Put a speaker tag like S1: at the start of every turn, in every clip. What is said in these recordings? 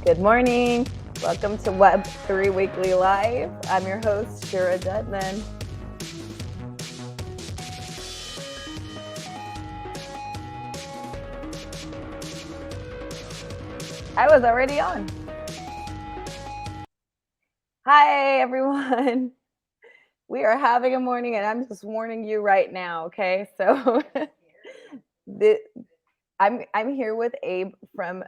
S1: Good morning. Welcome to Web3 Weekly Live. I'm your host, Shira Dutman. I was already on. Hi, everyone. We are having a morning, and I'm just warning you right now, okay? So I'm here with Abe from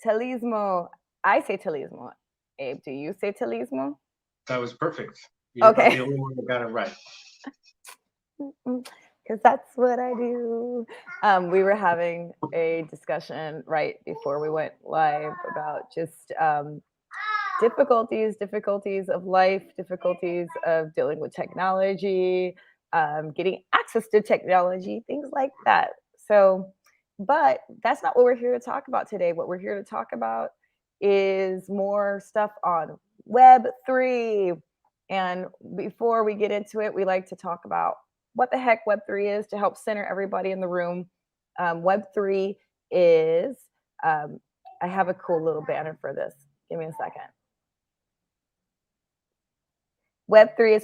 S1: Talismo. I say Talismo. Abe, do you say Talismo?
S2: That was perfect. You're
S1: Okay.
S2: the only one that got it right.
S1: Because that's what I do. We were having a discussion right before we went live about just difficulties of life, difficulties of dealing with technology, getting access to technology, things like that. So, but that's not what we're here to talk about today. What we're here to talk about is more stuff on Web3. And before we get into it, we like to talk about what the heck Web3 is to help center everybody in the room. Web3 is, I have a cool little banner for this. Give me a second. Web3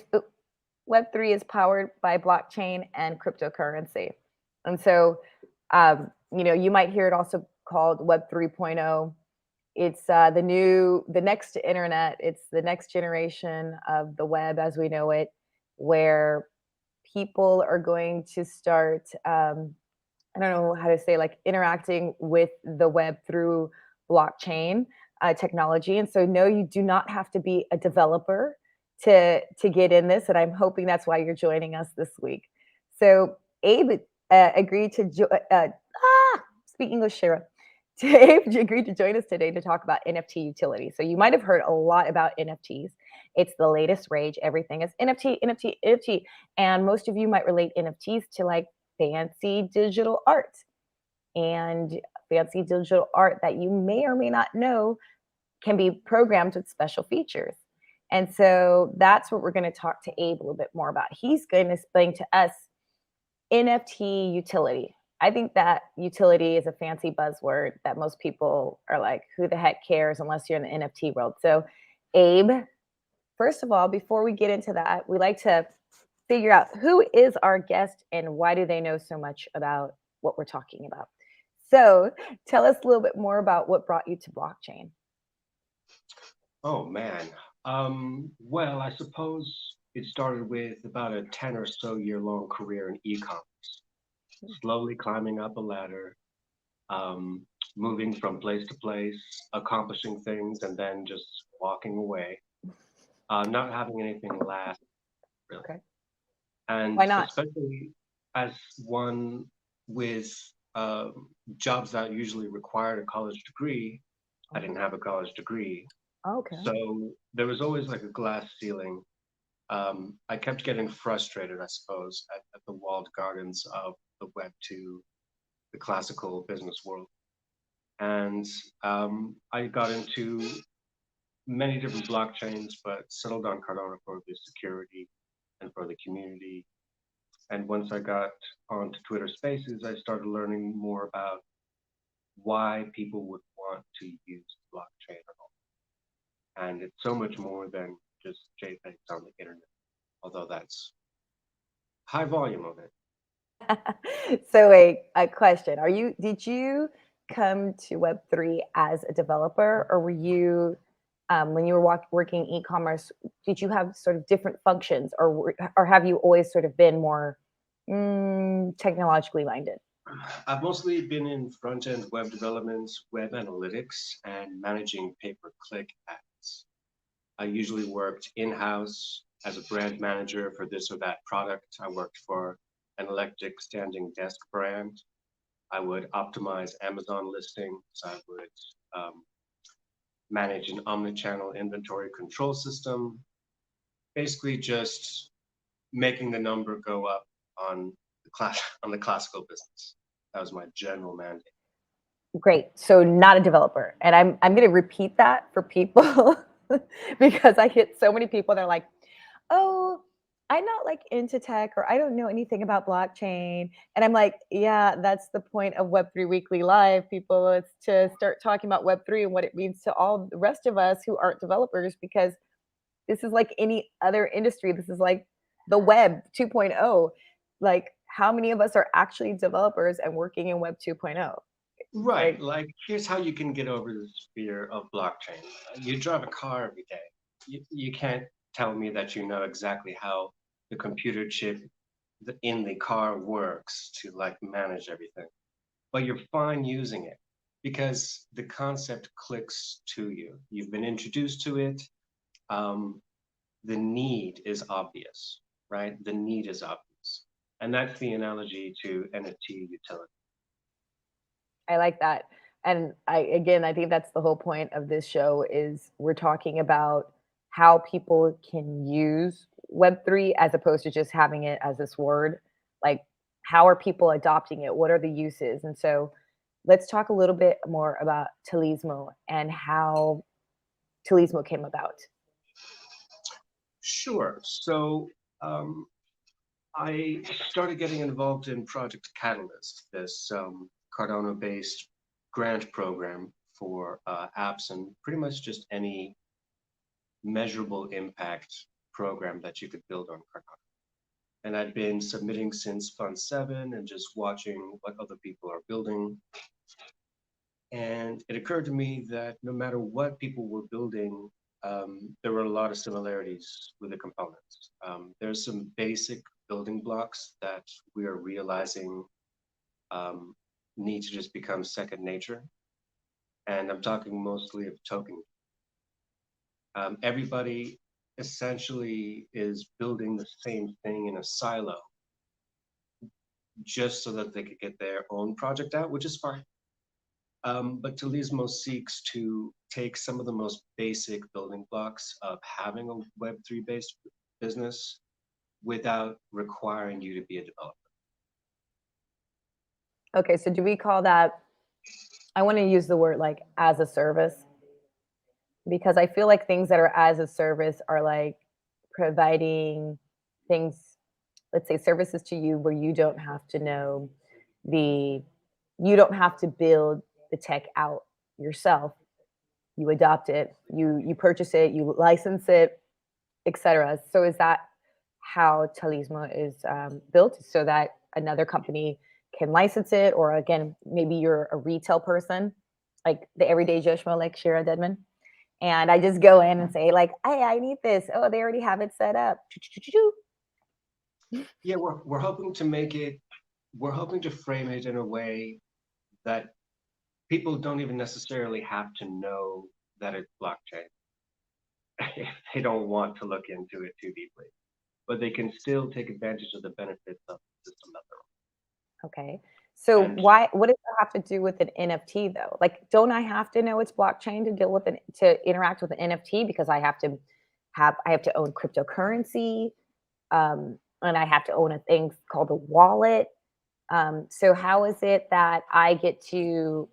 S1: is powered by blockchain and cryptocurrency. And so, you might hear it also called Web 3.0. It's the next internet. It's the next generation of the web as we know it, where people are going to start, I don't know how to say, like interacting with the web through blockchain technology. And so, no, you do not have to be a developer to get in this, and I'm hoping that's why you're joining us this week. So Abe agreed to speak English, Shira. Abe agreed to join us today to talk about NFT utility. So you might have heard a lot about NFTs. It's the latest rage. Everything is NFT, NFT, NFT, and most of you might relate NFTs to like fancy digital art and fancy digital art that you may or may not know can be programmed with special features. And so that's what we're going to talk to Abe a little bit more about. He's going to explain to us NFT utility. I think that utility is a fancy buzzword that most people are like, who the heck cares unless you're in the NFT world. So, Abe, first of all, before we get into that, we like to figure out who is our guest and why do they know so much about what we're talking about. So, tell us a little bit more about what brought you to blockchain.
S2: Oh man. Well, I suppose it started with about a 10 or so year long career in e-commerce, slowly climbing up a ladder, um, moving from place to place, accomplishing things, and then just walking away, not having anything last, really.
S1: Okay. Why
S2: And
S1: not?
S2: especially as one with jobs that usually required a college degree, I didn't have a college degree.
S1: Okay.
S2: So there was always like a glass ceiling. I kept getting frustrated, I suppose, at the walled gardens of the web to the classical business world. And I got into many different blockchains, but settled on Cardano for the security and for the community. And once I got onto Twitter Spaces, I started learning more about why people would want to use blockchain at all. And it's so much more than just JPEGs on the internet, although that's high volume of it.
S1: So a question. Did you come to Web3 as a developer, or were you when you were working e-commerce, did you have sort of different functions, or have you always sort of been more technologically minded?
S2: I've mostly been in front end web development, web analytics, and managing pay per click ads. I usually worked in house as a brand manager for this or that product. I worked for an electric standing desk brand. I would optimize Amazon listings. I would manage an omnichannel inventory control system. Basically, just making the number go up on on the classical business. That was my general mandate.
S1: Great. So not a developer. And I'm going to repeat that for people because I hit so many people. They're like, oh, I'm not like into tech or I don't know anything about blockchain. And I'm like, yeah, that's the point of Web3 Weekly Live, people. It's to start talking about Web3 and what it means to all the rest of us who aren't developers, because this is like any other industry. This is like the web 2.0. Like, how many of us are actually developers and working in Web 2.0?
S2: Right.
S1: Like,
S2: Like, here's how you can get over the fear of blockchain. You drive a car every day. You can't tell me that you know exactly how the computer chip in the car works to like manage everything, but you're fine using it because the concept clicks to you. You've been introduced to it. Um, the need is obvious, right? The need is obvious. And that's the analogy to NFT utility.
S1: I like that. And I think that's the whole point of this show is we're talking about how people can use Web3 as opposed to just having it as this word. Like, how are people adopting it? What are the uses? And so let's talk a little bit more about Talismo and how Talismo came about.
S2: Sure. So I started getting involved in Project Catalyst, this Cardano based grant program for apps and pretty much just any measurable impact program that you could build on Cardano. And I'd been submitting since Fund 7 and just watching what other people are building. And it occurred to me that no matter what people were building, there were a lot of similarities with the components. There's some basic building blocks that we are realizing um, need to just become second nature. And I'm talking mostly of token. Everybody essentially is building the same thing in a silo just so that they could get their own project out, which is fine. But Talismo seeks to take some of the most basic building blocks of having a Web3 based business without requiring you to be a developer.
S1: Okay, so do we call that, I want to use the word like as a service, because I feel like things that are as a service are like providing things, let's say services to you where you don't have to know the, you don't have to build the tech out yourself. You adopt it, you purchase it, you license it, etc. So is that how Talismo is built, so that another company can license it, or again, maybe you're a retail person, like the everyday Joe Schmo, like Shira Dedman, and I just go in and say like, hey, I need this. Oh, they already have it set up.
S2: Yeah, we're hoping to make it, we're hoping to frame it in a way that people don't even necessarily have to know that it's blockchain if they don't want to look into it too deeply, but they can still take advantage of the benefits of the system that
S1: Okay. So
S2: they're on. And
S1: why, what does that have to do with an NFT though? Like, don't I have to know it's blockchain to deal with it, to interact with an NFT, because I have to own cryptocurrency, and I have to own a thing called a wallet. So how is it that I get to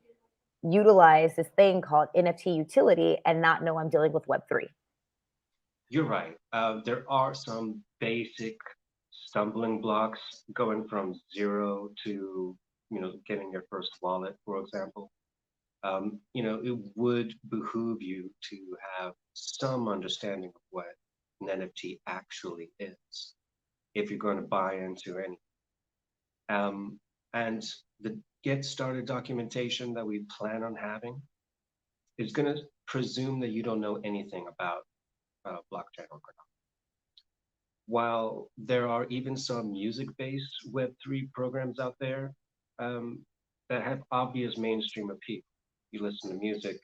S1: utilize this thing called NFT utility and not know I'm dealing with Web3?
S2: you're right. There are some basic stumbling blocks going from zero to, getting your first wallet, for example. It would behoove you to have some understanding of what an NFT actually is if you're going to buy into any. Um, and the get started documentation that we plan on having is going to presume that you don't know anything about blockchain or crypto. While there are even some music-based Web3 programs out there um, that have obvious mainstream appeal. You listen to music,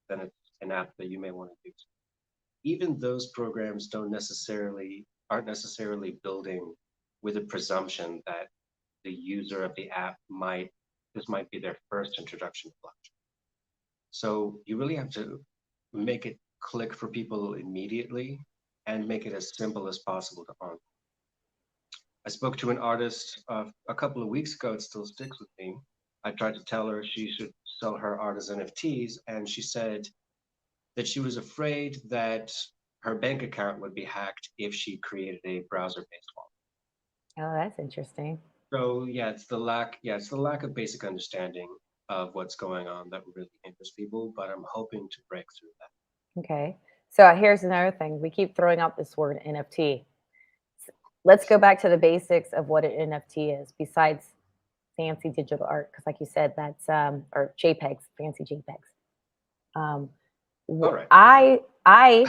S2: then it's an app that you may want to use. Even those programs aren't necessarily building with a presumption that the user of the app this might be their first introduction to blockchain. So you really have to make it click for people immediately and make it as simple as possible to own. I spoke to an artist a couple of weeks ago. It still sticks with me. I tried to tell her she should sell her art as NFTs, and she said that she was afraid that her bank account would be hacked if she created a browser-based wallet.
S1: Oh, that's interesting.
S2: So yeah, it's the lack of basic understanding of what's going on that really hinders people, but I'm hoping to break through that.
S1: Okay. So here's another thing. We keep throwing out this word NFT. Let's go back to the basics of what an NFT is, besides fancy digital art, because like you said, that's or JPEGs, fancy JPEGs.
S2: All right.
S1: I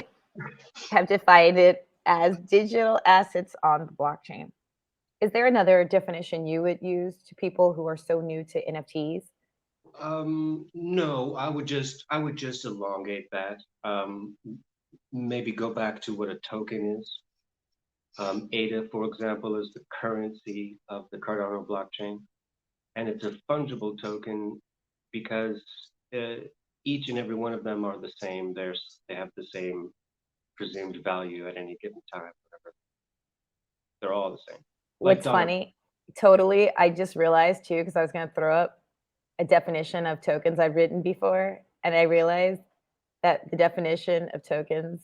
S1: have defined it as digital assets on the blockchain. Is there another definition you would use to people who are so new to NFTs?
S2: No, I would just elongate that. Maybe go back to what a token is. ADA, for example, is the currency of the Cardano blockchain, and it's a fungible token because uh, each and every one of them are the same. They have the same presumed value at any given time. Whatever, they're all the same. Like
S1: What's
S2: dollar.
S1: funny, totally, I just realized too, because I was going to throw up a definition of tokens I've written before, and I realized that the definition of tokens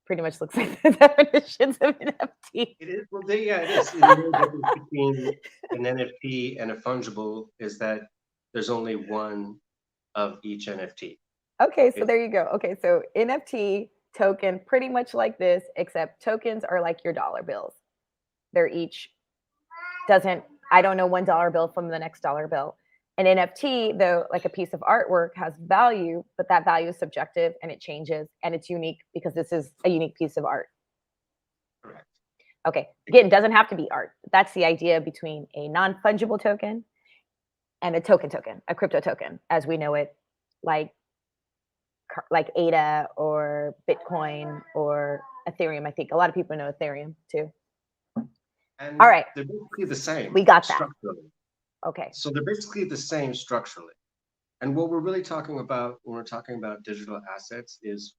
S1: pretty much looks like the definitions of NFT.
S2: It is, well, yeah, it is. The main difference between an NFT and a fungible is that there's only one of each NFT.
S1: Okay, so
S2: It's
S1: there you go. Okay, so NFT token, pretty much like this, except tokens are like your dollar bills. They're each doesn't, I don't know $1 bill from the next dollar bill. An NFT, though, like a piece of artwork, has value, but that value is subjective and it changes and it's unique because this is a unique piece of art.
S2: correct.
S1: Okay, again, doesn't have to be art. That's the idea between a non-fungible token and a token, a crypto token, as we know it, like ADA or Bitcoin or Ethereum. I think a lot of people know Ethereum too. All
S2: And
S1: right,
S2: they're basically the same
S1: we got that.
S2: structurally.
S1: Okay.
S2: So they're basically the same structurally. And what we're really talking about when we're talking about digital assets is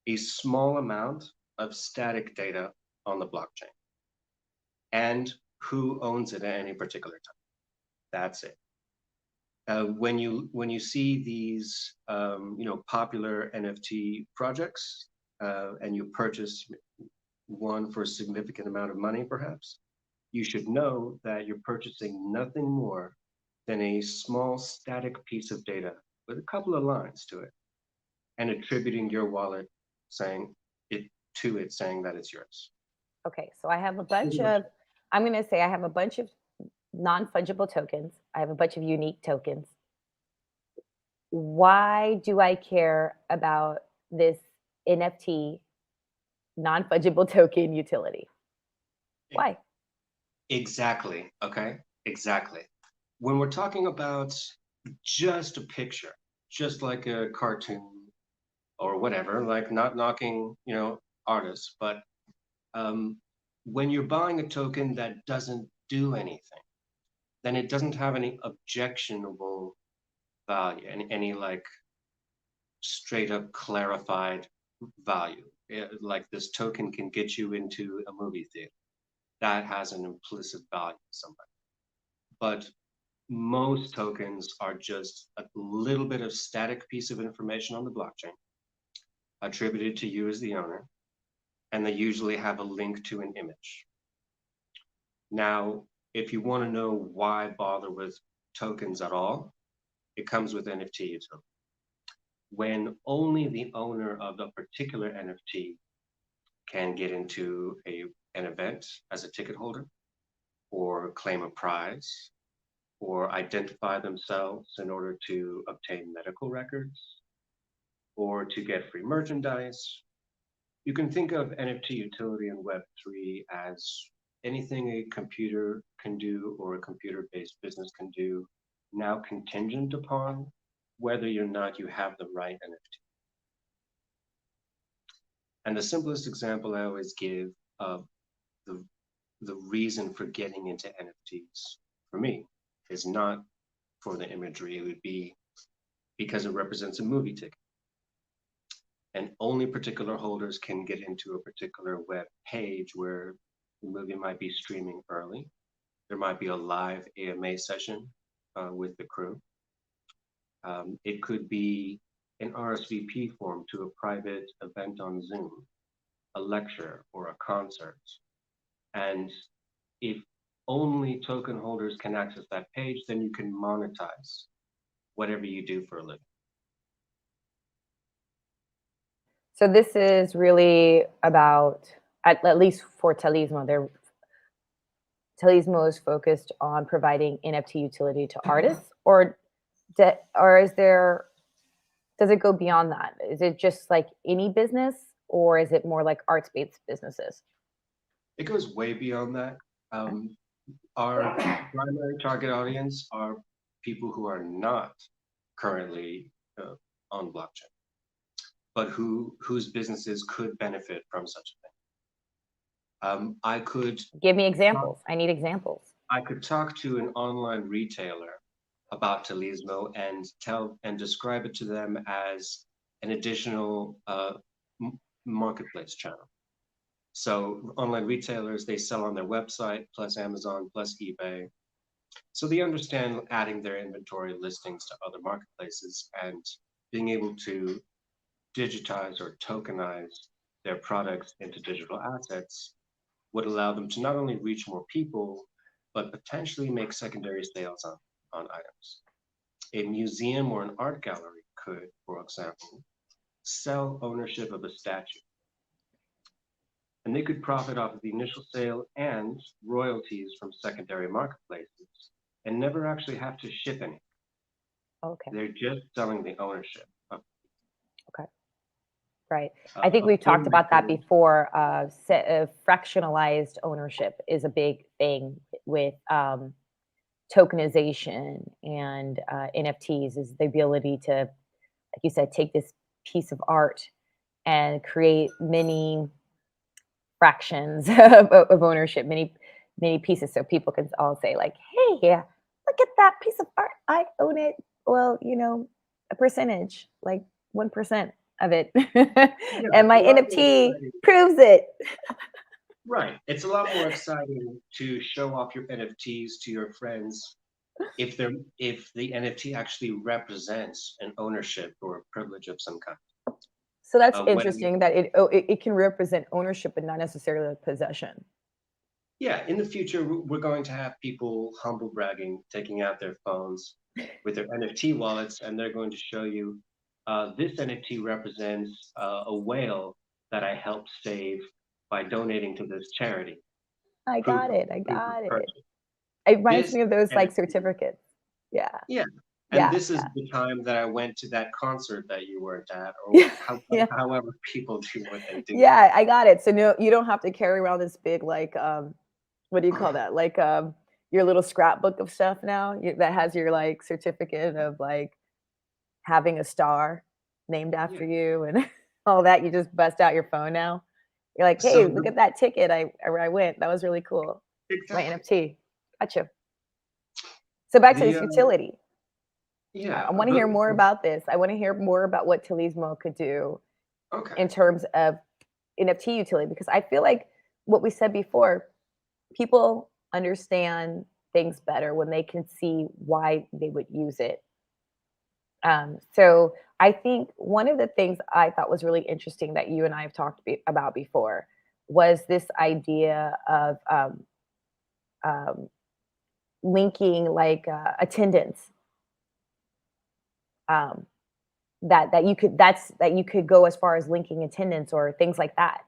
S2: a small amount of static data on the blockchain and who owns it at any particular time. That's it. When you see these popular NFT projects and you purchase one for a significant amount of money, perhaps, you should know that you're purchasing nothing more than a small static piece of data with a couple of lines to it and attributing your wallet saying it to it saying that it's yours.
S1: Okay, so I have a bunch
S2: Pretty much.
S1: of, I'm going to say I have a bunch of non fungible tokens. I have a bunch of unique tokens. Why do I care about this NFT non fungible token utility? Why?
S2: Exactly. Okay. Exactly. When we're talking about just a picture, just like a cartoon or whatever, like not knocking, artists, but um, when you're buying a token that doesn't do anything, then it doesn't have any objectionable value, any like straight up clarified value. Like this token can get you into a movie theater. That has an implicit value somewhere. But most tokens are just a little bit of static piece of information on the blockchain attributed to you as the owner, and they usually have a link to an image. Now, if you want to know why bother with tokens at all, it comes with NFT utility. When only the owner of a particular NFT can get into an event as a ticket holder, or claim a prize, or identify themselves in order to obtain medical records, or to get free merchandise. You can think of NFT utility in Web3 as anything a computer can do or a computer-based business can do, now contingent upon whether or not you have the right NFT. And the simplest example I always give of the, the reason for getting into NFTs for me is not for the imagery, it would be because it represents a movie ticket. And only particular holders can get into a particular web page where the movie might be streaming early. There might be a live AMA session with the crew. It could be an RSVP form to a private event on Zoom. a lecture or a concert. And if only token holders can access that page, then you can monetize whatever you do for a living.
S1: So this is really about, at least for Talismo, Talismo is focused on providing NFT utility to artists, or is there, does it go beyond that? Is it just like any business, or is it more like arts-based businesses?
S2: It goes way beyond that. Our primary target audience are people who are not currently on blockchain, but whose businesses could benefit from such a thing. I could
S1: give me examples. I need examples.
S2: I could talk to an online retailer about Talismo and describe it to them as an additional marketplace channel. So online retailers, they sell on their website, plus Amazon, plus eBay. So they understand adding their inventory listings to other marketplaces and being able to digitize or tokenize their products into digital assets would allow them to not only reach more people, but potentially make secondary sales on items. A museum or an art gallery could, for example, sell ownership of a statue. And they could profit off of the initial sale and royalties from secondary marketplaces and never actually have to ship anything.
S1: Okay.
S2: They're just selling the ownership.
S1: Okay. Right. I think we've talked about that before. Fractionalized ownership is a big thing with tokenization and NFTs, is the ability to, like you said, take this piece of art and create many fractions of ownership, many pieces, so people can all say like, hey, yeah, look at that piece of art, I own it. Well, a percentage, like 1% of it. And my NFT proves it.
S2: Right. It's a lot more exciting to show off your NFTs to your friends if the NFT actually represents an ownership or a privilege of some kind.
S1: So that's interesting that it can represent ownership, but not necessarily possession.
S2: Yeah, in the future, we're going to have people humble bragging, taking out their phones with their NFT wallets, and they're going to show you, this NFT represents a whale that I helped save by donating to this charity.
S1: I got it. It reminds me of those like certificates. Yeah.
S2: Yeah. And this is the time that I went to that concert that you weren't at, or however people do what they do.
S1: Yeah, I got it. So no, you don't have to carry around this big like what do you call that? Like your little scrapbook of stuff now that has your like certificate of like having a star named after you and all that. You just bust out your phone now. You're like, hey, look at that ticket I went. That was really cool.
S2: Exactly.
S1: My NFT. Gotcha. So back to this utility.
S2: Yeah.
S1: I want to hear more about this. I want to hear more about what Talismo could do in terms of NFT utility, because I feel like what we said before, people understand things better when they can see why they would use it. So I think one of the things I thought was really interesting that you and I have talked about before was this idea of linking like attendance. That you could go as far as linking attendance or things like that.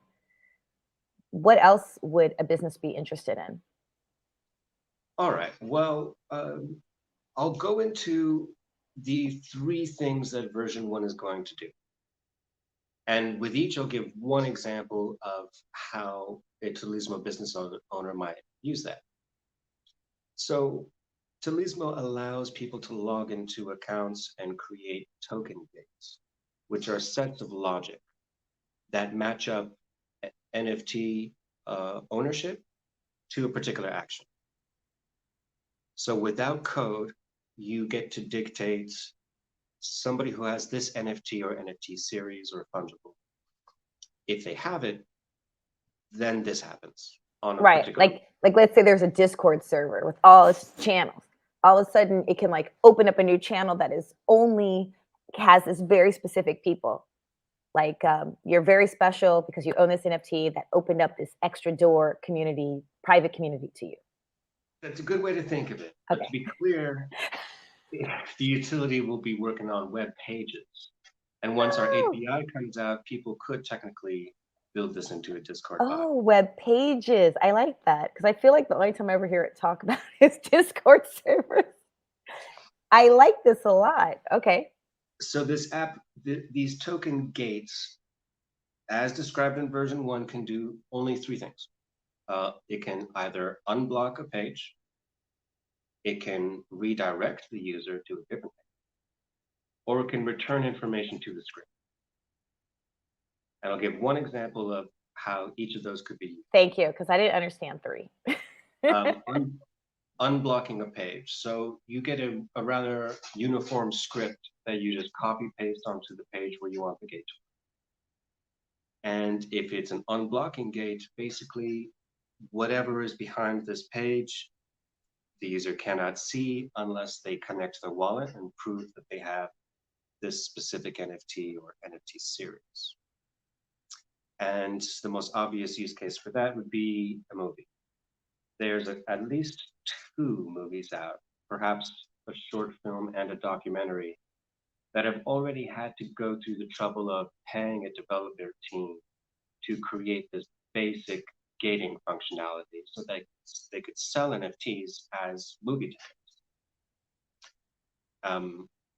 S1: What else would a business be interested in?
S2: All right. Well, I'll go into the 3 things that version 1 is going to do. And with each, I'll give one example of how a Talismo business owner might use that. So Talismo allows people to log into accounts and create token gates, which are sets of logic that match up NFT ownership to a particular action. So without code, you get to dictate somebody who has this NFT or NFT series or fungible. If they have it, then this happens on a particular.
S1: Like let's say there's a Discord server with all its channels. All of a sudden, it can like open up a new channel that is only has this very specific people. Like you're very special because you own this NFT that opened up this extra door community, private community to you.
S2: That's a good way to think of it. But
S1: Okay.
S2: to be clear, the utility will be working on web pages. And once our
S1: Oh,
S2: API comes out, people could technically build this into a Discord bot.
S1: oh, web pages. I like that because I feel like the only time I ever hear it talk about is Discord servers. I like this a lot. Okay.
S2: So this app, these token gates, as described in version 1, can do only 3 things. It can either unblock a page, it can redirect the user to a different page, or it can return information to the screen. And I'll give one example of how each of those could be used.
S1: Thank you, because I didn't understand 3.
S2: Unblocking a page. So you get a rather uniform script that you just copy paste onto the page where you want the gate to. And if it's an unblocking gate, basically whatever is behind this page, the user cannot see unless they connect their wallet and prove that they have this specific NFT or NFT series. And the most obvious use case for that would be a movie. There's at least 2 movies out, perhaps a short film and a documentary, that have already had to go through the trouble of paying a developer team to create this basic gating functionality so that they could sell NFTs as movie tickets.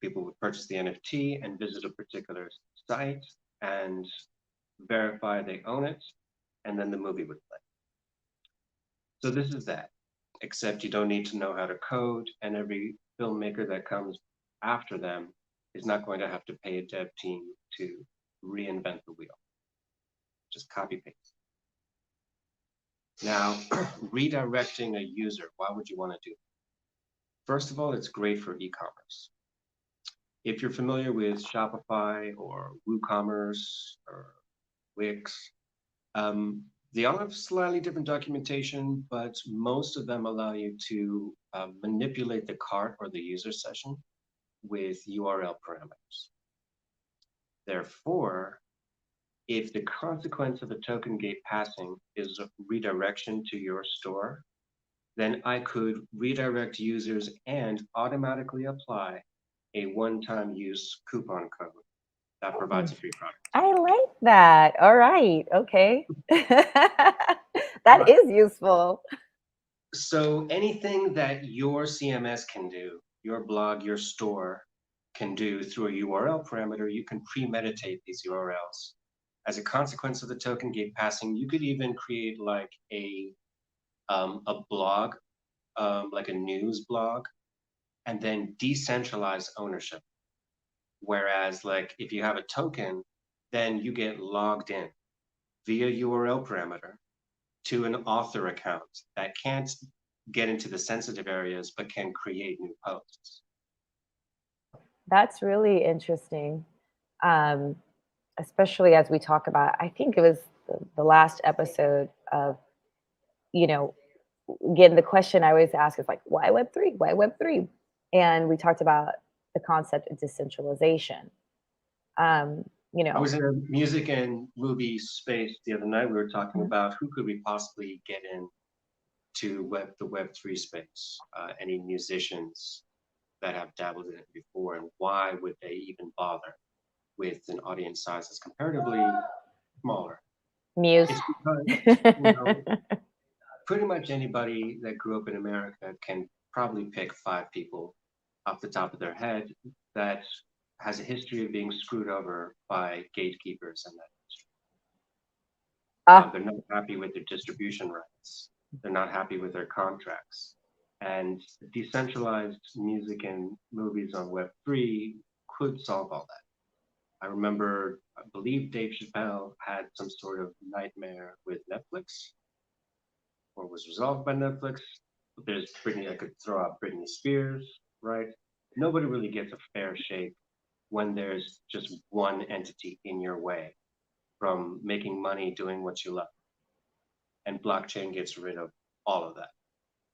S2: People would purchase the NFT and visit a particular site and verify they own it, and then the movie would play. So this is that, except you don't need to know how to code, and every filmmaker that comes after them is not going to have to pay a dev team to reinvent the wheel. Just copy paste. Now, redirecting a user, why would you want to do it? First of all, it's great for e-commerce. If you're familiar with Shopify or WooCommerce or Wix, they all have slightly different documentation, but most of them allow you to manipulate the cart or the user session with URL parameters. Therefore, if the consequence of the token gate passing is a redirection to your store, then I could redirect users and automatically apply a one-time use coupon code that provides a free product.
S1: I like that. All right. Okay. That is useful.
S2: So anything that your CMS can do, your blog, your store can do through a URL parameter, you can premeditate these URLs. As a consequence of the token gate passing, you could even create like a blog, like a news blog, and then decentralize ownership. Whereas like if you have a token, then you get logged in via URL parameter to an author account that can't get into the sensitive areas, but can create new posts.
S1: That's really interesting. Especially as we talk about, I think it was the last episode of, you know, again, the question I always ask is like, why Web3? Why Web3? And we talked about the concept of decentralization.
S2: I was in a music and movie space the other night. We were talking about who could we possibly get in to the Web3 space, any musicians that have dabbled in it before, and why would they even bother with an audience size that's comparatively smaller?
S1: Muse.
S2: It's because, pretty much anybody that grew up in America can probably pick 5 people off the top of their head that has a history of being screwed over by gatekeepers in that industry. They're not happy with their distribution rights. They're not happy with their contracts. And decentralized music and movies on Web3 could solve all that. I believe Dave Chappelle had some sort of nightmare with Netflix, or was resolved by Netflix. There's Britney, I could throw out Britney Spears, right? Nobody really gets a fair shake when there's just one entity in your way from making money doing what you love. And blockchain gets rid of all of that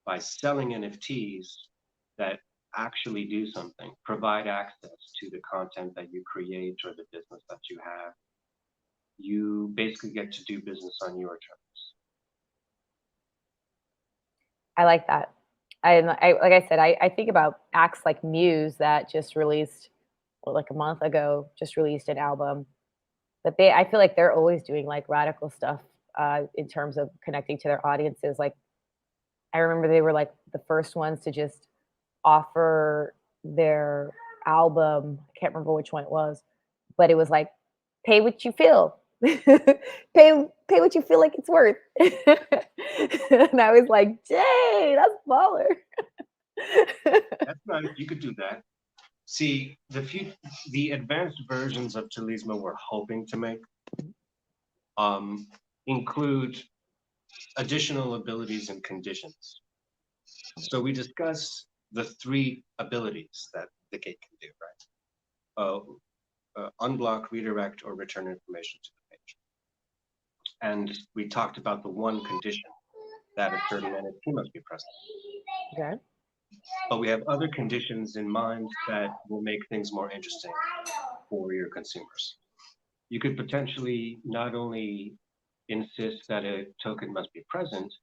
S2: by selling NFTs that actually do something, provide access to the content that you create or the business that you have, you basically get to do business on your terms.
S1: I like that. Like I said, I think about acts like Muse that just released, well, like a month ago, just released an album. But I feel like they're always doing like radical stuff in terms of connecting to their audiences. Like I remember they were like the first ones to just offer their album. I can't remember which one it was, but it was like, pay what you feel. pay what you feel like it's worth. And I was like, dang, that's baller.
S2: That's nice. You could do that. See, the advanced versions of Talismo we're hoping to make include additional abilities and conditions. So we discussed the 3 abilities that the gate can do, right? Unblock, redirect, or return information to the page. And we talked about the 1 condition that a certain NFT must be present.
S1: Okay.
S2: But we have other conditions in mind that will make things more interesting for your consumers. You could potentially not only insist that a token must be present,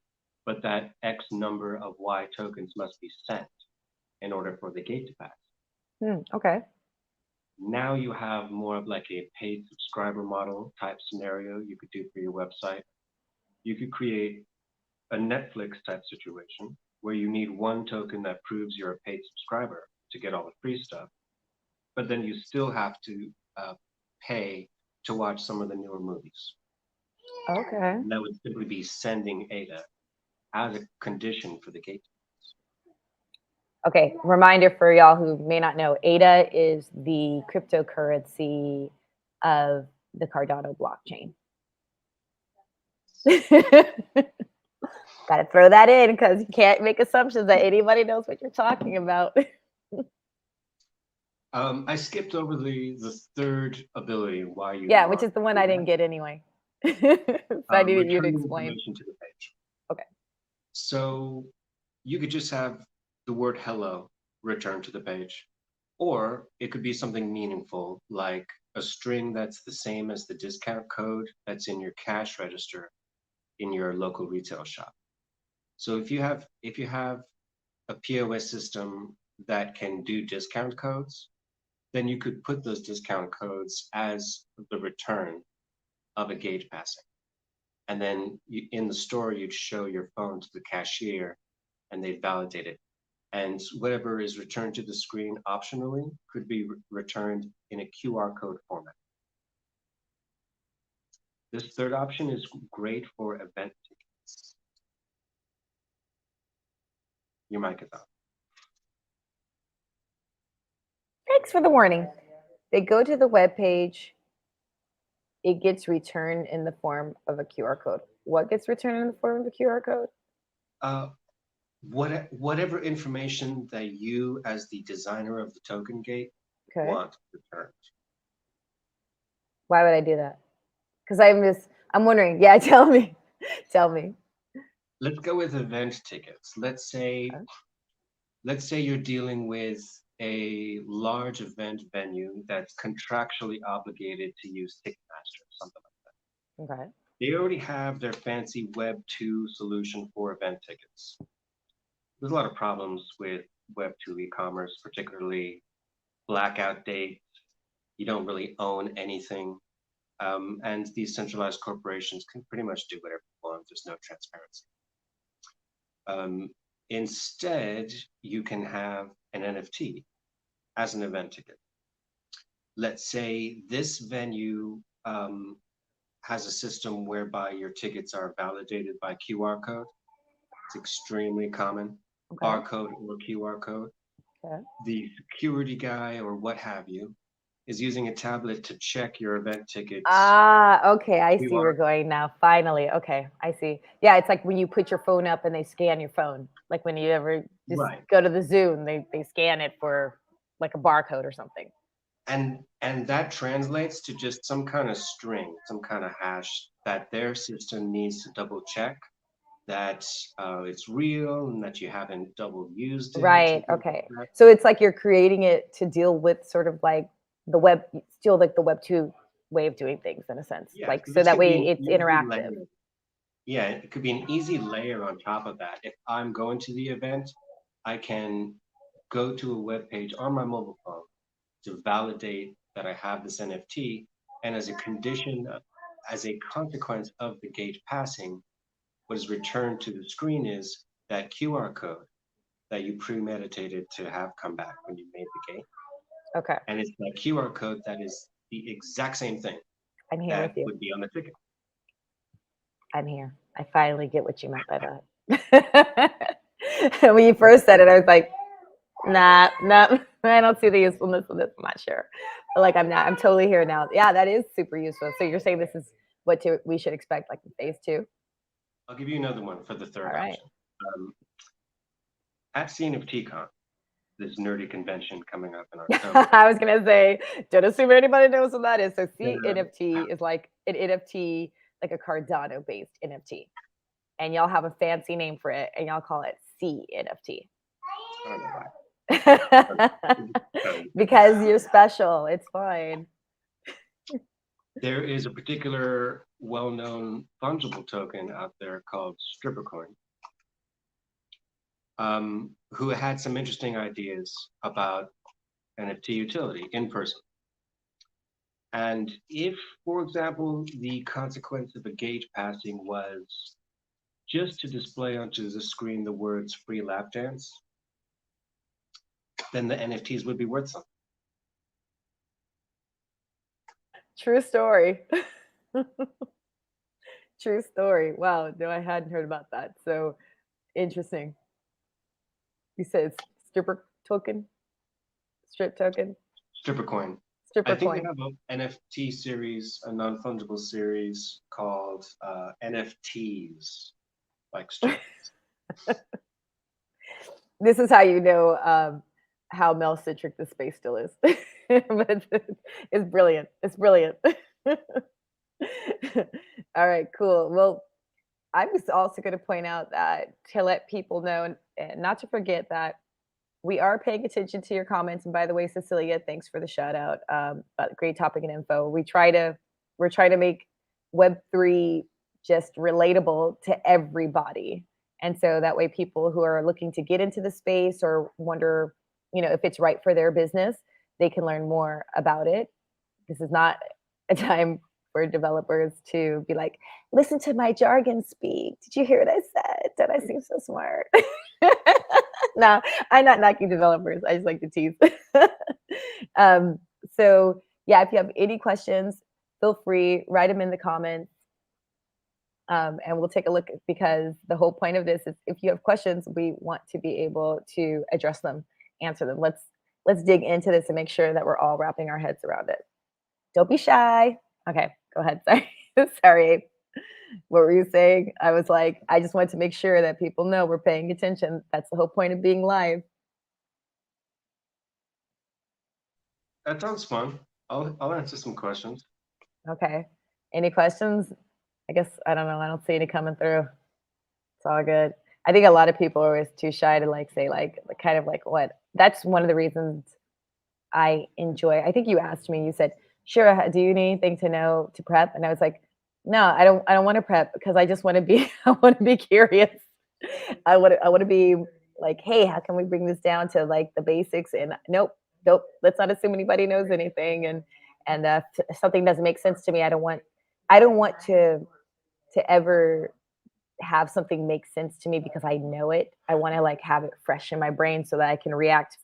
S2: but that X number of Y tokens must be sent in order for the gate to pass.
S1: Okay.
S2: Now you have more of like a paid subscriber model type scenario you could do for your website. You could create a Netflix type situation where you need 1 token that proves you're a paid subscriber to get all the free stuff, but then you still have to pay to watch some of the newer movies.
S1: Okay.
S2: And that would simply be sending ADA as a condition for the gate.
S1: Okay. Reminder for y'all who may not know, ADA is the cryptocurrency of the Cardano blockchain. Got to throw that in because you can't make assumptions that anybody knows what you're talking about.
S2: I skipped over the 3rd ability. Why you?
S1: Yeah, which is the one I didn't get anyway. So I needed you to explain.
S2: Information to the page.
S1: Okay.
S2: So you could just have the word hello returned to the page, or it could be something meaningful like a string that's the same as the discount code that's in your cash register in your local retail shop. So if you have a POS system that can do discount codes, then you could put those discount codes as the return of a gate passing. And then in the store, you'd show your phone to the cashier and they'd validate it. And whatever is returned to the screen optionally could be returned in a QR code format. This 3rd option is great for event tickets. Your mic is on.
S1: Thanks for the warning. They go to the web page. It gets returned in the form of a QR code. What gets returned in the form of a QR code?
S2: Whatever information that you, as the designer of the token gate, want returned.
S1: Why would I do that? Because I'm wondering. Yeah, tell me. Tell me.
S2: Let's go with event tickets. Let's say you're dealing with a large event venue that's contractually obligated to use Ticketmaster or something like that.
S1: Okay.
S2: They already have their fancy Web 2 solution for event tickets. There's a lot of problems with Web 2 e-commerce, particularly blackout dates. You don't really own anything. And these centralized corporations can pretty much do whatever they want. There's no transparency. Instead, you can have an NFT as an event ticket. Let's say this venue has a system whereby your tickets are validated by QR code. It's extremely common. Barcode or QR code. The security guy or what have you is using a tablet to check your event tickets.
S1: Okay. I see where we're going now. Finally. Okay. I see. Yeah. It's like when you put your phone up and they scan your phone. Like when you ever just go to the zoo and they scan it for like a barcode or something.
S2: And that translates to just some kind of string, some kind of hash that their system needs to double check that it's real and that you haven't double used it.
S1: Right. Okay. So it's like you're creating it to deal with sort of like the web, still like the Web 2 way of doing things in a sense,
S2: Yeah,
S1: like
S2: so
S1: so
S2: this
S1: that
S2: could be
S1: way
S2: an
S1: it's
S2: easy
S1: interactive.
S2: layer. Yeah, it could be an easy layer on top of that. If I'm going to the event, I can go to a web page on my mobile phone to validate that I have this NFT. And as a condition, as a consequence of the gate passing, what is returned to the screen is that QR code that you premeditated to have come back when you made the gate.
S1: Okay,
S2: And it's that QR code that is the exact same thing
S1: I'm here with
S2: that
S1: you.
S2: would be on the ticket.
S1: I'm here. I finally get what you meant by that. When you first said it, I was like, nah, nah, I don't see the usefulness of this. I'm not sure. But like, I'm totally here now. Yeah, that is super useful. So you're saying this is we should expect like in phase 2?
S2: I'll give you another one for the
S1: All
S2: third
S1: right.
S2: option. At CNFTCon, this nerdy convention coming up in October.
S1: I was gonna say, don't assume anybody knows what that is. So
S2: the-
S1: CNFT is like an NFT, like a Cardano based NFT. And y'all have a fancy name for it, and y'all call it CNFT.
S2: I don't know why.
S1: Because you're special. It's fine.
S2: There is a particular well-known fungible token out there called Strippercoin, who had some interesting ideas about NFT utility in person. And if, for example, the consequence of a gate passing was just to display onto the screen the words free lap dance, then the NFTs would be worth something.
S1: True story. True story. Wow. No, I hadn't heard about that. So interesting. You said it's strip token,
S2: Strippercoin. I
S1: stripper
S2: think they
S1: coin.
S2: have an NFT series, a non-fungible series called NFTs, like strip.
S1: This is how you know how Mel centric the space still is. But it's brilliant. It's brilliant. All right, cool. Well, I was also going to point out that to let people know and not to forget that we are paying attention to your comments. And by the way, Cecilia, thanks for the shout out. Great topic and info. We're trying to make Web3 just relatable to everybody. And so that way people who are looking to get into the space or wonder, if it's right for their business, they can learn more about it. This is not a time for developers to be like, listen to my jargon speak. Did you hear what I said? Did I seem so smart? No, I'm not knocking developers. I just like to tease. um, so yeah, if you have any questions, feel free, write them in the comments. And we'll take a look because the whole point of this is if you have questions, we want to be able to address them, answer them. Let's dig into this and make sure that we're all wrapping our heads around it. Don't be shy. Okay, go ahead. Sorry. Sorry, Abe. What were you saying? I was like, I just want to make sure that people know we're paying attention. That's the whole point of being live.
S2: That sounds fun. I'll answer some questions.
S1: Okay. Any questions? I guess I don't know. I don't see any coming through. It's all good. I think a lot of people are always too shy to like say like kind of like what. That's one of the reasons I enjoy. I think you asked me. You said, "Sure, do you need anything to know to prep?" And I was like, "No, I don't. I don't want to prep because I just want to be. I want to be curious. I want to be like, hey, how can we bring this down to like the basics?" And nope, nope. Let's not assume anybody knows anything. And if something doesn't make sense to me, I don't want to ever have something make sense to me because I know it. I want to like have it fresh in my brain so that I can react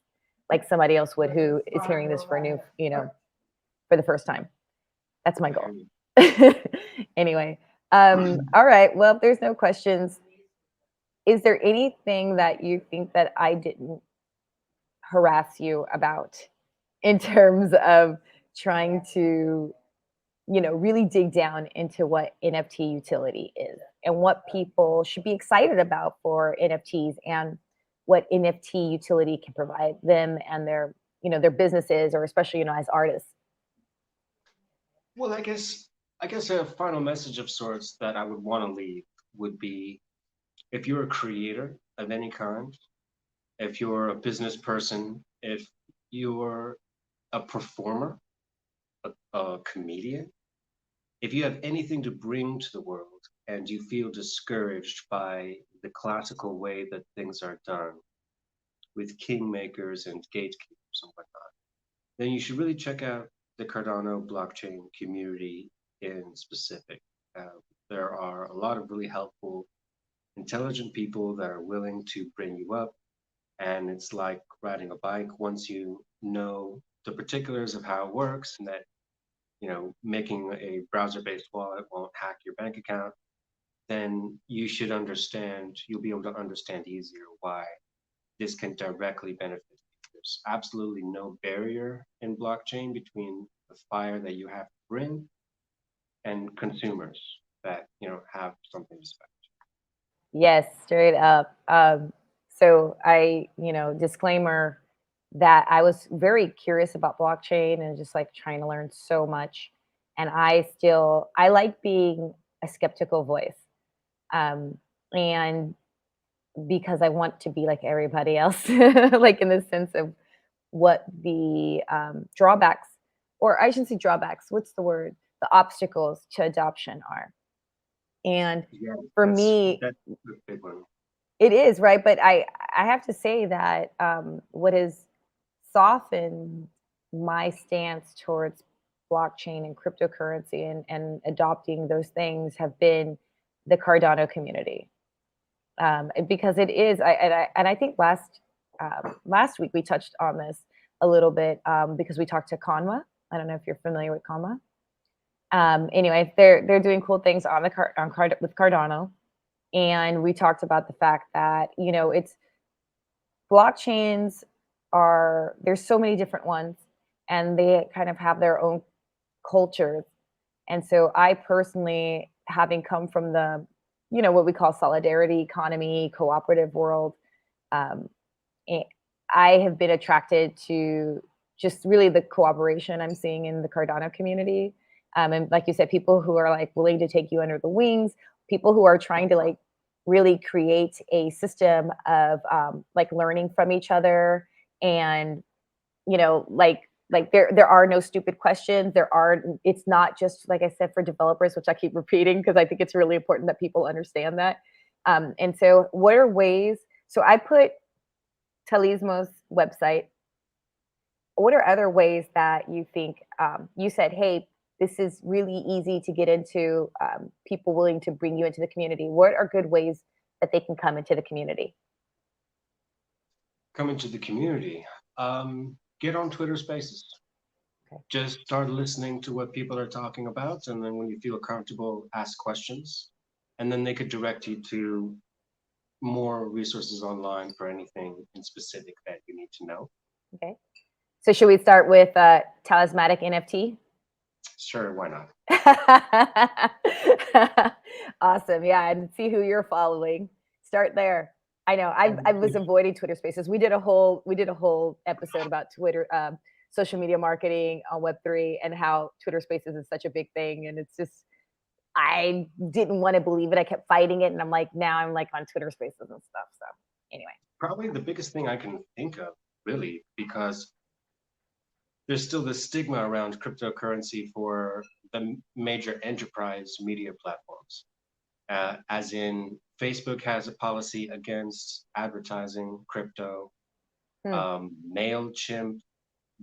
S1: like somebody else would who is hearing this for for the first time. That's my goal. Anyway, all right. Well, if there's no questions, is there anything that you think that I didn't harass you about in terms of trying to, really dig down into what NFT utility is and what people should be excited about for NFTs and what NFT utility can provide them and their businesses or especially, as artists?
S2: Well, I guess a final message of sorts that I would want to leave would be if you're a creator of any kind, if you're a business person, if you're a performer, a comedian. If you have anything to bring to the world and you feel discouraged by the classical way that things are done with kingmakers and gatekeepers and whatnot, then you should really check out the Cardano blockchain community in specific. Uh, there are a lot of really helpful, intelligent people that are willing to bring you up. And it's like riding a bike. Once you know the particulars of how it works and that, making a browser-based wallet won't hack your bank account, then you'll be able to understand easier why this can directly benefit you. There's absolutely no barrier in blockchain between the fire that you have to bring and consumers that, have something to spend.
S1: Yes, straight up. So disclaimer that I was very curious about blockchain and just like trying to learn so much. And I like being a skeptical voice. Um, and because I want to be like everybody else, like in the sense of what the drawbacks, or I shouldn't say drawbacks, what's the word? The obstacles to adoption are. And
S2: Yeah,
S1: for
S2: that's
S1: me,
S2: that's a big one.
S1: it is, right? But I have to say that what has softened my stance towards blockchain and cryptocurrency and adopting those things have been the Cardano community. Because it is, I think last week we touched on this a little bit because we talked to Conwa. I don't know if you're familiar with Conwa. Anyway, they're doing cool things on with Cardano, and we talked about the fact that it's blockchains there's so many different ones, and they kind of have their own cultures. And so I personally, having come from the what we call solidarity economy, cooperative world, um, I have been attracted to just really the cooperation I'm seeing in the Cardano community. And like you said, people who are like willing to take you under the wings, people who are trying to like really create a system of like learning from each other. And like there are no stupid questions. It's not just, like I said, for developers, which I keep repeating because I think it's really important that people understand that. And so what are ways? So I put Talismo's website. What are other ways that you think you said, hey, this is really easy to get into, people willing to bring you into the community? What are good ways that they can come into the community?
S2: Come into the community. Get on Twitter Spaces.
S1: Okay.
S2: Just start listening to what people are talking about, and then when you feel comfortable, ask questions, and then they could direct you to more resources online for anything in specific that you need to know.
S1: Okay. So should we start with talismanic NFT?
S2: Sure, why not?
S1: Awesome. Yeah, and see who you're following. Start there. I know. I was avoiding Twitter Spaces. We did a whole episode about Twitter, social media marketing on Web3, and how Twitter Spaces is such a big thing. And it's just, I didn't want to believe it. I kept fighting it, and I'm like, now I'm like on Twitter Spaces and stuff. So anyway,
S2: Probably the biggest thing I can think of, really, because there's still this stigma around cryptocurrency for the major enterprise media platforms. As in, Facebook has a policy against advertising crypto.
S1: hmm.
S2: MailChimp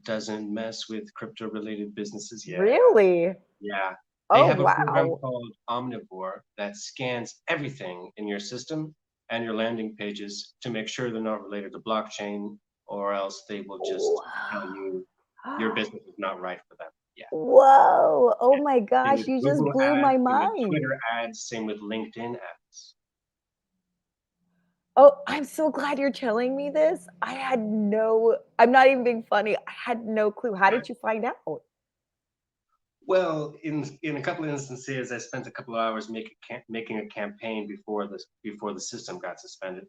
S2: doesn't mess with crypto related businesses. Yeah.
S1: Really?
S2: Yeah. They
S1: Oh
S2: have a program
S1: wow.
S2: called Omnivore that scans everything in your system and your landing pages to make sure they're not related to blockchain, or else they will just tell you your
S1: Wow.
S2: business is not right for them. Yeah.
S1: Whoa. Oh
S2: Yeah.
S1: my
S2: Same
S1: gosh,
S2: with
S1: you just
S2: Google
S1: blew
S2: ads,
S1: my
S2: same with
S1: mind.
S2: Twitter ads, same with LinkedIn ads.
S1: Oh, I'm so glad you're telling me this. I'm not even being funny. I had no clue. How did you find out?
S2: Well, in a couple of instances, I spent a couple of hours making a campaign before the system got suspended.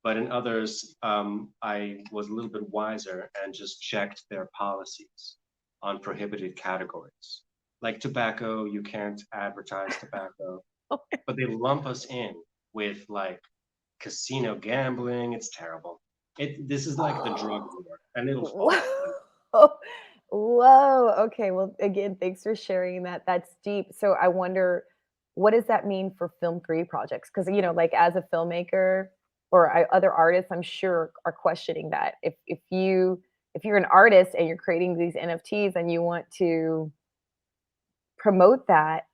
S2: But in others, I was a little bit wiser and just checked their policies on prohibited categories. Like tobacco, you can't advertise tobacco, but they lump us in with like casino gambling. It's terrible. This is like the drug war, and it'll fall.
S1: Whoa. Whoa. Okay. Well, again, thanks for sharing that. That's deep. So I wonder, what does that mean for film 3 projects? Because, like as a filmmaker or other artists, I'm sure are questioning that. If you're an artist and you're creating these NFTs and you want to promote that,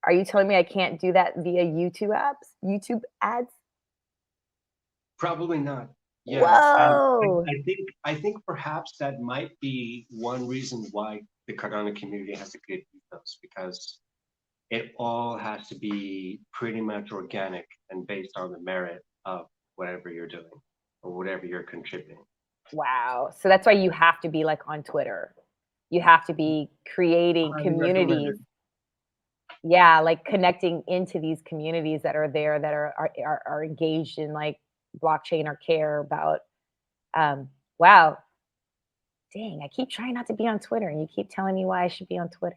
S1: are you telling me I can't do that via YouTube ads?
S2: Probably not. Yeah, and
S1: Whoa.
S2: I think perhaps that might be one reason why the Cardano community has a good ethos, because it all has to be pretty much organic and based on the merit of whatever you're doing or whatever you're contributing.
S1: Wow. So that's why you have to be like on Twitter. You have to be creating
S2: Highly
S1: communities.
S2: recommended.
S1: Yeah, like connecting into these communities that are there that are engaged in like blockchain or care about wow. Dang, I keep trying not to be on Twitter and you keep telling me why I should be on Twitter.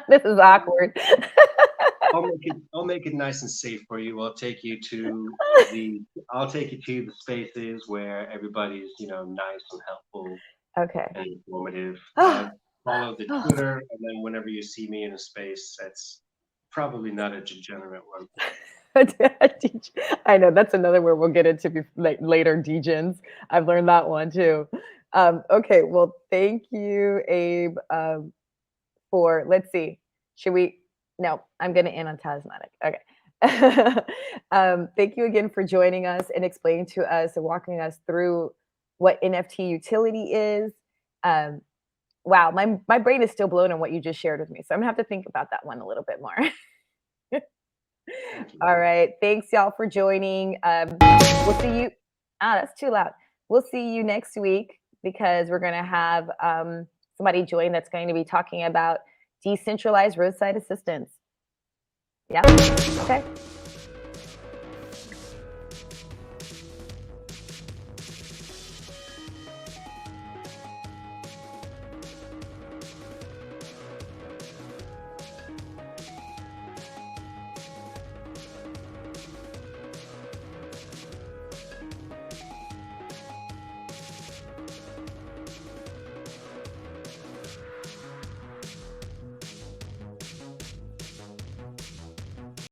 S1: This is awkward.
S2: I'll make it nice and safe for you. The I'll take you to the spaces where everybody's, nice and helpful
S1: Okay.
S2: and informative.
S1: Oh,
S2: Follow the
S1: oh.
S2: Twitter, and then whenever you see me in a space, that's probably not a degenerate one.
S1: I know that's another word we'll get into like later, degens. I've learned that one too. Okay, well, thank you, Abe, for let's see. Should we? No, I'm going to end on talismanic. Okay. Thank you again for joining us and explaining to us and walking us through what NFT utility is. Um, wow, my brain is still blown on what you just shared with me, so I'm gonna have to think about that one a little bit more.
S2: Thank you.
S1: All right. Thanks, y'all, for joining. We'll see you. Ah, that's too loud. We'll see you next week because we're going to have somebody join that's going to be talking about decentralized roadside assistance. Yeah. Okay.